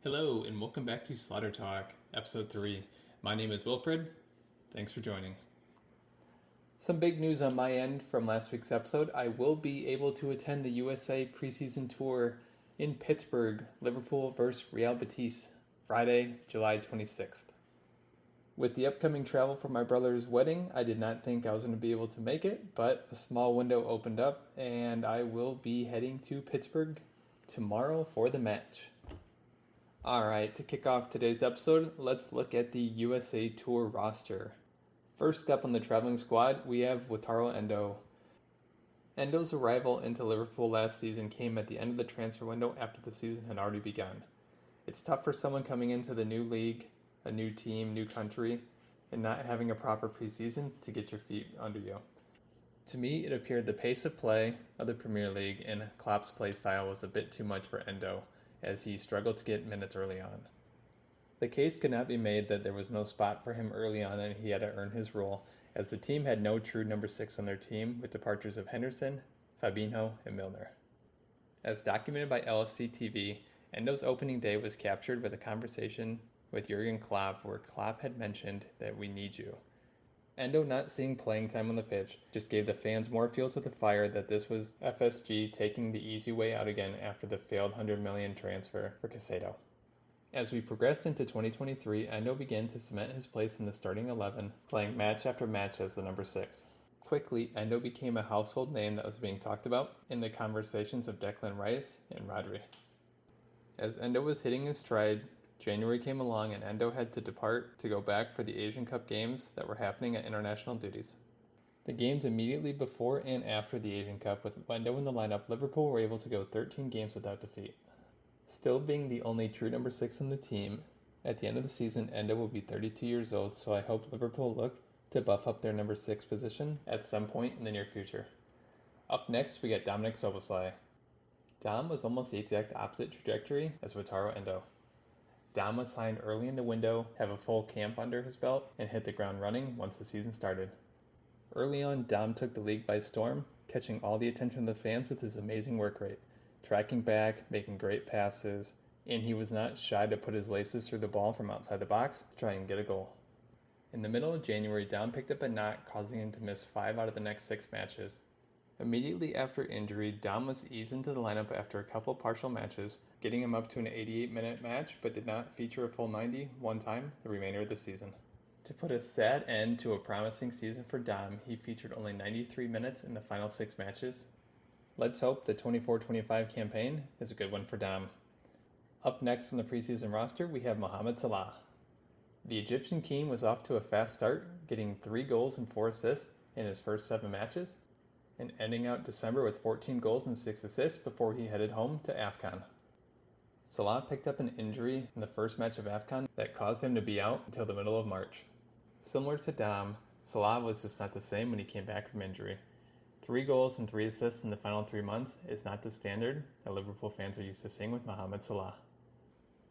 Hello, and welcome back to Slaughter Talk, Episode 3. My name is Wilfred. Thanks for joining. Some big news on my end from last week's episode. I will be able to attend the USA preseason tour in Pittsburgh, Liverpool versus Real Betis, Friday, July 26th. With the upcoming travel for my brother's wedding, I did not think I was going to be able to make it, but a small window opened up, and I will be heading to Pittsburgh tomorrow for the match. Alright, to kick off today's episode, let's look at the USA Tour roster. First up on the traveling squad, we have Wataru Endo. Endo's arrival into Liverpool last season came at the end of the transfer window after the season had already begun. It's tough for someone coming into the new league, a new team, new country, and not having a proper preseason to get your feet under you. To me, it appeared the pace of play of the Premier League and Klopp's play style was a bit too much for Endo, as he struggled to get minutes early on. The case could not be made that there was no spot for him early on and he had to earn his role, as the team had no true number 6 on their team with departures of Henderson, Fabinho, and Milner. As documented by LSC TV, Endo's opening day was captured with a conversation with Jurgen Klopp where Klopp had mentioned that we need you. Endo not seeing playing time on the pitch just gave the fans more fuel to the fire that this was FSG taking the easy way out again after the failed $100 million transfer for Caicedo. As we progressed into 2023, Endo began to cement his place in the starting 11, playing match after match as the number 6. Quickly, Endo became a household name that was being talked about in the conversations of Declan Rice and Rodri. As Endo was hitting his stride, January came along and Endo had to depart to go back for the Asian Cup games that were happening at international duties. The games immediately before and after the Asian Cup with Endo in the lineup, Liverpool were able to go 13 games without defeat. Still being the only true number 6 on the team, at the end of the season Endo will be 32 years old, so I hope Liverpool look to buff up their number 6 position at some point in the near future. Up next we got Dominik Szoboszlai. Dom was almost the exact opposite trajectory as Wataru Endo. Dom was signed early in the window, have a full camp under his belt, and hit the ground running once the season started. Early on, Dom took the league by storm, catching all the attention of the fans with his amazing work rate, tracking back, making great passes, and he was not shy to put his laces through the ball from outside the box to try and get a goal. In the middle of January, Dom picked up a knock, causing him to miss 5 out of the next 6 matches. Immediately after injury, Dom was eased into the lineup after a couple partial matches, getting him up to an 88-minute match, but did not feature a full 90 one time the remainder of the season. To put a sad end to a promising season for Dom, he featured only 93 minutes in the final 6 matches. Let's hope the 24-25 campaign is a good one for Dom. Up next on the preseason roster, we have Mohamed Salah. The Egyptian King was off to a fast start, getting 3 goals and 4 assists in his first 7 matches, and ending out December with 14 goals and 6 assists before he headed home to AFCON. Salah picked up an injury in the first match of AFCON that caused him to be out until the middle of March. Similar to Dom, Salah was just not the same when he came back from injury. 3 goals and 3 assists in the final 3 months is not the standard that Liverpool fans are used to seeing with Mohamed Salah.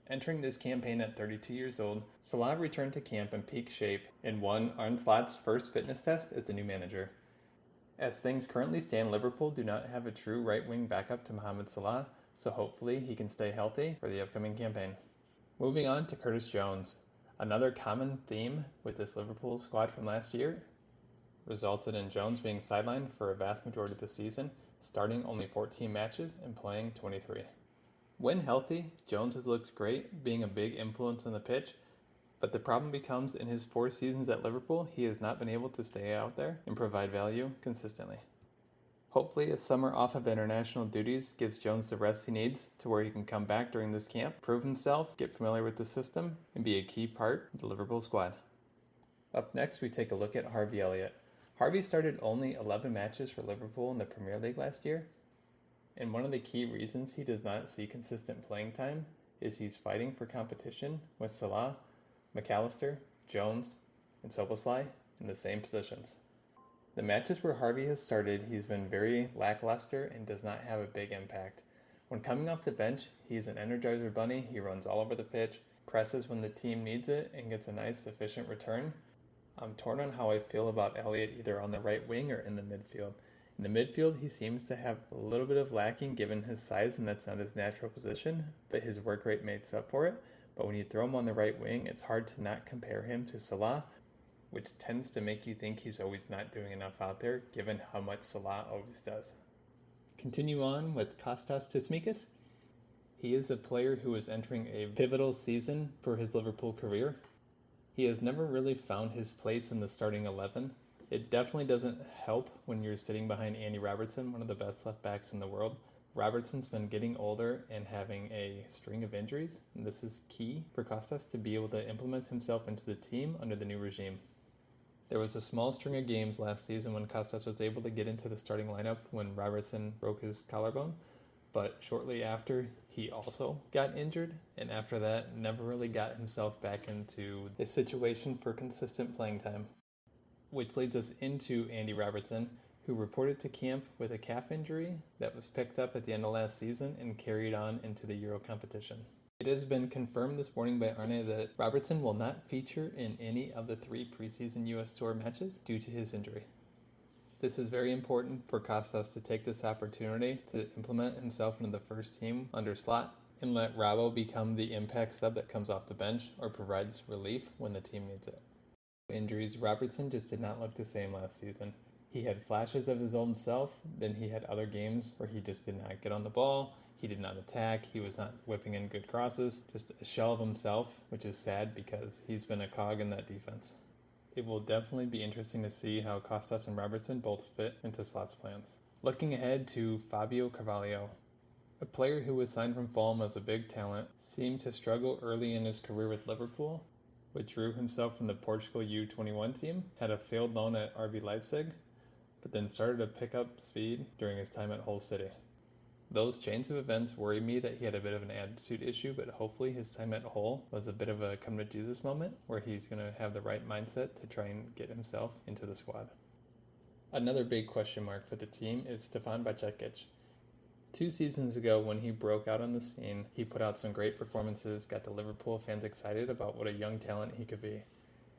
Entering this campaign at 32 years old, Salah returned to camp in peak shape and won Arne Slot's first fitness test as the new manager. As things currently stand, Liverpool do not have a true right-wing backup to Mohamed Salah, so hopefully he can stay healthy for the upcoming campaign. Moving on to Curtis Jones. Another common theme with this Liverpool squad from last year resulted in Jones being sidelined for a vast majority of the season, starting only 14 matches and playing 23. When healthy, Jones has looked great, being a big influence on the pitch, but the problem becomes in his 4 seasons at Liverpool, he has not been able to stay out there and provide value consistently. Hopefully, a summer off of international duties gives Jones the rest he needs to where he can come back during this camp, prove himself, get familiar with the system, and be a key part of the Liverpool squad. Up next, we take a look at Harvey Elliott. Harvey started only 11 matches for Liverpool in the Premier League last year, and one of the key reasons he does not see consistent playing time is he's fighting for competition with Salah, McAllister, Jones, and Szoboszlai in the same positions. The matches where Harvey has started, he's been very lackluster and does not have a big impact. When coming off the bench, he's an energizer bunny. He runs all over the pitch, presses when the team needs it, and gets a nice, efficient return. I'm torn on how I feel about Elliott either on the right wing or in the midfield. In the midfield, he seems to have a little bit of lacking given his size, and that's not his natural position, but his work rate makes up for it. But when you throw him on the right wing, it's hard to not compare him to Salah, which tends to make you think he's always not doing enough out there, given how much Salah always does. Continue on with Kostas Tsimikas. He is a player who is entering a pivotal season for his Liverpool career. He has never really found his place in the starting 11. It definitely doesn't help when you're sitting behind Andy Robertson, one of the best left backs in the world. Robertson's been getting older and having a string of injuries, and this is key for Kostas to be able to implement himself into the team under the new regime. There was a small string of games last season when Kostas was able to get into the starting lineup when Robertson broke his collarbone, but shortly after he also got injured, and after that never really got himself back into a situation for consistent playing time. Which leads us into Andy Robertson, who reported to camp with a calf injury that was picked up at the end of last season and carried on into the Euro competition. It has been confirmed this morning by Arne that Robertson will not feature in any of the 3 preseason US Tour matches due to his injury. This is very important for Kostas to take this opportunity to implement himself into the first team under Slot and let Robbo become the impact sub that comes off the bench or provides relief when the team needs it. Injuries, Robertson just did not look the same last season. He had flashes of his old self, then he had other games where he just did not get on the ball, he did not attack, he was not whipping in good crosses, just a shell of himself, which is sad because he's been a cog in that defense. It will definitely be interesting to see how Kostas and Robertson both fit into Slot's plans. Looking ahead to Fabio Carvalho. A player who was signed from Fulham as a big talent, seemed to struggle early in his career with Liverpool, withdrew himself from the Portugal U21 team, had a failed loan at RB Leipzig, but then started to pick up speed during his time at Hull City. Those chains of events worry me that he had a bit of an attitude issue, but hopefully his time at Hull was a bit of a come to Jesus moment where he's going to have the right mindset to try and get himself into the squad. Another big question mark for the team is Stefan Bajcetic. 2 seasons ago when he broke out on the scene, he put out some great performances, got the Liverpool fans excited about what a young talent he could be.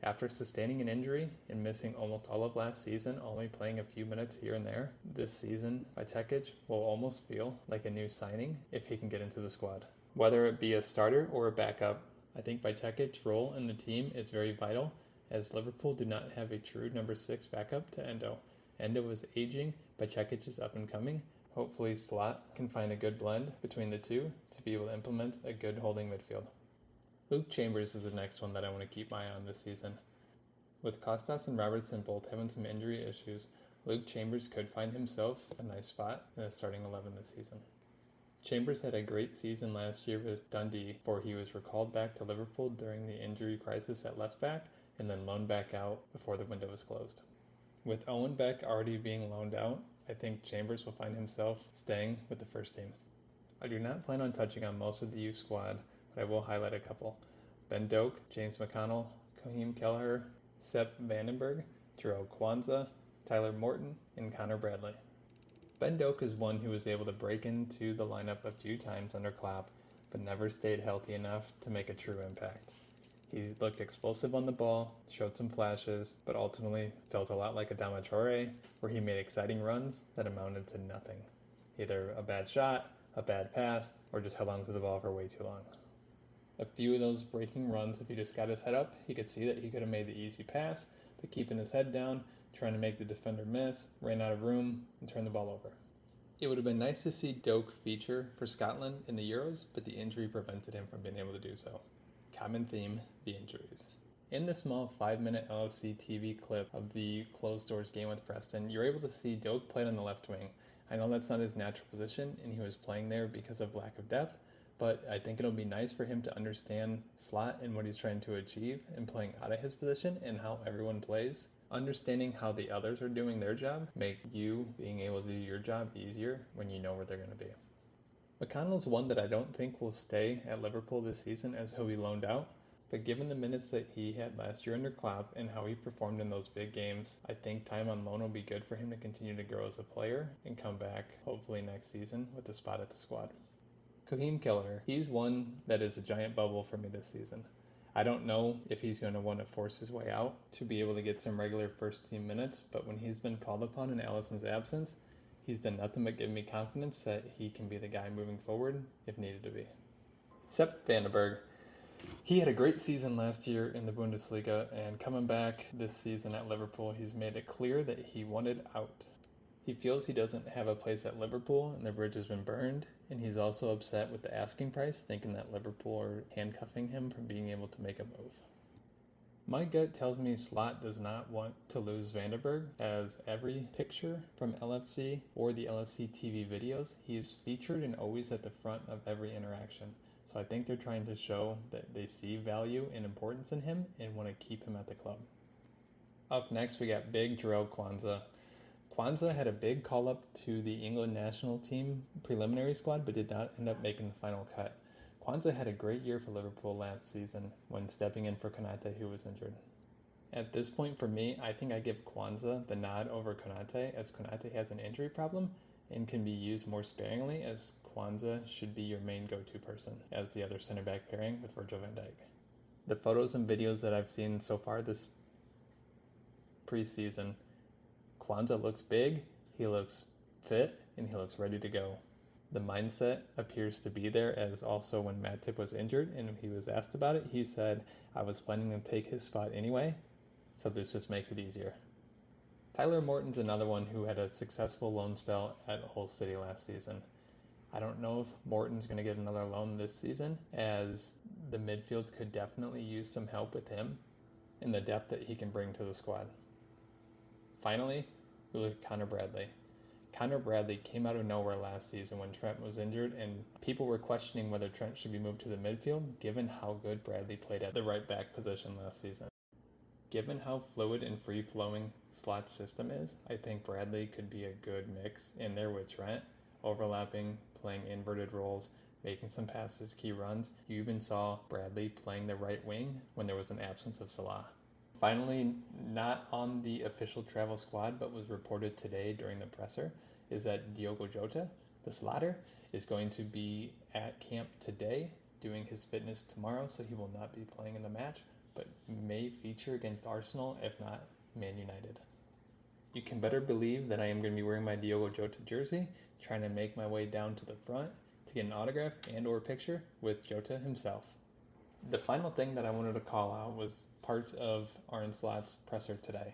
After sustaining an injury and missing almost all of last season, only playing a few minutes here and there, this season, Bajcetic will almost feel like a new signing if he can get into the squad. Whether it be a starter or a backup, I think Bajcecic's role in the team is very vital, as Liverpool do not have a true number 6 backup to Endo. Endo is aging, Bajcetic is up and coming. Hopefully Slot can find a good blend between the two to be able to implement a good holding midfield. Luke Chambers is the next one that I want to keep my eye on this season. With Kostas and Robertson both having some injury issues, Luke Chambers could find himself a nice spot in the starting 11 this season. Chambers had a great season last year with Dundee before he was recalled back to Liverpool during the injury crisis at left back and then loaned back out before the window was closed. With Owen Beck already being loaned out, I think Chambers will find himself staying with the first team. I do not plan on touching on most of the youth squad, but I will highlight a couple. Ben Doak, James McConnell, Raheem Kelleher, Sepp Vandenberg, Jarrell Kwanzaa, Tyler Morton, and Connor Bradley. Ben Doak is one who was able to break into the lineup a few times under Klopp, but never stayed healthy enough to make a true impact. He looked explosive on the ball, showed some flashes, but ultimately felt a lot like Adama Traore, where he made exciting runs that amounted to nothing. Either a bad shot, a bad pass, or just held on to the ball for way too long. A few of those breaking runs, if he just got his head up, he could see that he could have made the easy pass, but keeping his head down, trying to make the defender miss, ran out of room, and turned the ball over. It would have been nice to see Doak feature for Scotland in the Euros, but the injury prevented him from being able to do so. Common theme, the injuries. In the small 5-minute LFC TV clip of the closed doors game with Preston, you're able to see Doak play on the left wing. I know that's not his natural position, and he was playing there because of lack of depth, but I think it'll be nice for him to understand Slot and what he's trying to achieve and playing out of his position and how everyone plays. Understanding how the others are doing their job make you being able to do your job easier when you know where they're going to be. McConnell's one that I don't think will stay at Liverpool this season as he'll be loaned out, but given the minutes that he had last year under Klopp and how he performed in those big games, I think time on loan will be good for him to continue to grow as a player and come back hopefully next season with a spot at the squad. Raheem Kelleher, he's one that is a giant bubble for me this season. I don't know if he's going to want to force his way out to be able to get some regular first team minutes, but when he's been called upon in Allison's absence, he's done nothing but give me confidence that he can be the guy moving forward if needed to be. Sepp Vandenberg. He had a great season last year in the Bundesliga, and coming back this season at Liverpool, he's made it clear that he wanted out. He feels he doesn't have a place at Liverpool and the bridge has been burned, and he's also upset with the asking price, thinking that Liverpool are handcuffing him from being able to make a move. My gut tells me Slot does not want to lose Vandenberg, as every picture from LFC or the LFC TV videos, he is featured and always at the front of every interaction. So I think they're trying to show that they see value and importance in him and want to keep him at the club. Up next, we got Big Jarell Quansah. Quansah had a big call-up to the England national team preliminary squad, but did not end up making the final cut. Quansah had a great year for Liverpool last season when stepping in for Konate, who was injured. At this point, for me, I think I give Quansah the nod over Konate, as Konate has an injury problem and can be used more sparingly, as Quansah should be your main go-to person as the other center-back pairing with Virgil van Dijk. The photos and videos that I've seen so far this preseason, Quansah looks big, he looks fit, and he looks ready to go. The mindset appears to be there, as also when Matip was injured and he was asked about it, he said, I was planning to take his spot anyway, so this just makes it easier. Tyler Morton's another one who had a successful loan spell at Hull City last season. I don't know if Morton's going to get another loan this season, as the midfield could definitely use some help with him and the depth that he can bring to the squad. Finally, we look at Connor Bradley. Connor Bradley came out of nowhere last season when Trent was injured, and people were questioning whether Trent should be moved to the midfield, given how good Bradley played at the right back position last season. Given how fluid and free-flowing Slot's system is, I think Bradley could be a good mix in there with Trent, overlapping, playing inverted roles, making some passes, key runs. You even saw Bradley playing the right wing when there was an absence of Salah. Finally, not on the official travel squad, but was reported today during the presser, is that Diogo Jota, the Slatter, is going to be at camp today, doing his fitness tomorrow, so he will not be playing in the match, but may feature against Arsenal, if not Man United. You can better believe that I am going to be wearing my Diogo Jota jersey, trying to make my way down to the front to get an autograph and or picture with Jota himself. The final thing that I wanted to call out was parts of Arne Slot's presser today.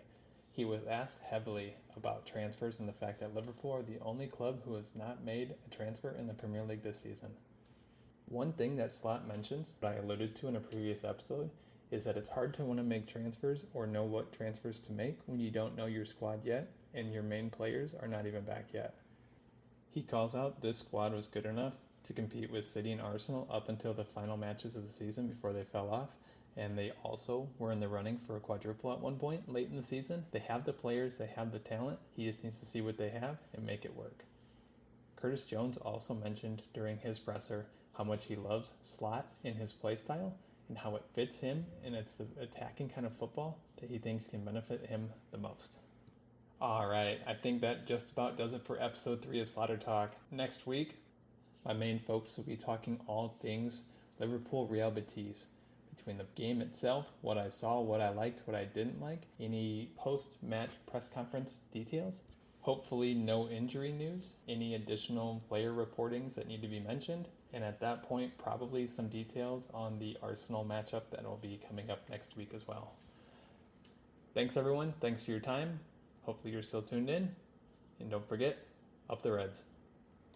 He was asked heavily about transfers and the fact that Liverpool are the only club who has not made a transfer in the Premier League this season. One thing that Slot mentions, that I alluded to in a previous episode, is that it's hard to want to make transfers or know what transfers to make when you don't know your squad yet and your main players are not even back yet. He calls out this squad was good enough to compete with City and Arsenal up until the final matches of the season before they fell off, and they also were in the running for a quadruple at one point late in the season. They have the players, they have the talent, he just needs to see what they have and make it work. Curtis Jones also mentioned during his presser how much he loves Slot in his play style and how it fits him, and it's the attacking kind of football that he thinks can benefit him the most. Alright, I think that just about does it for episode 3 of Slaughter Talk. Next week, my main focus will be talking all things Liverpool Real Betis. Between the game itself, what I saw, what I liked, what I didn't like, any post-match press conference details, hopefully no injury news, any additional player reportings that need to be mentioned, and at that point, probably some details on the Arsenal matchup that will be coming up next week as well. Thanks everyone, thanks for your time. Hopefully you're still tuned in, and don't forget, up the Reds.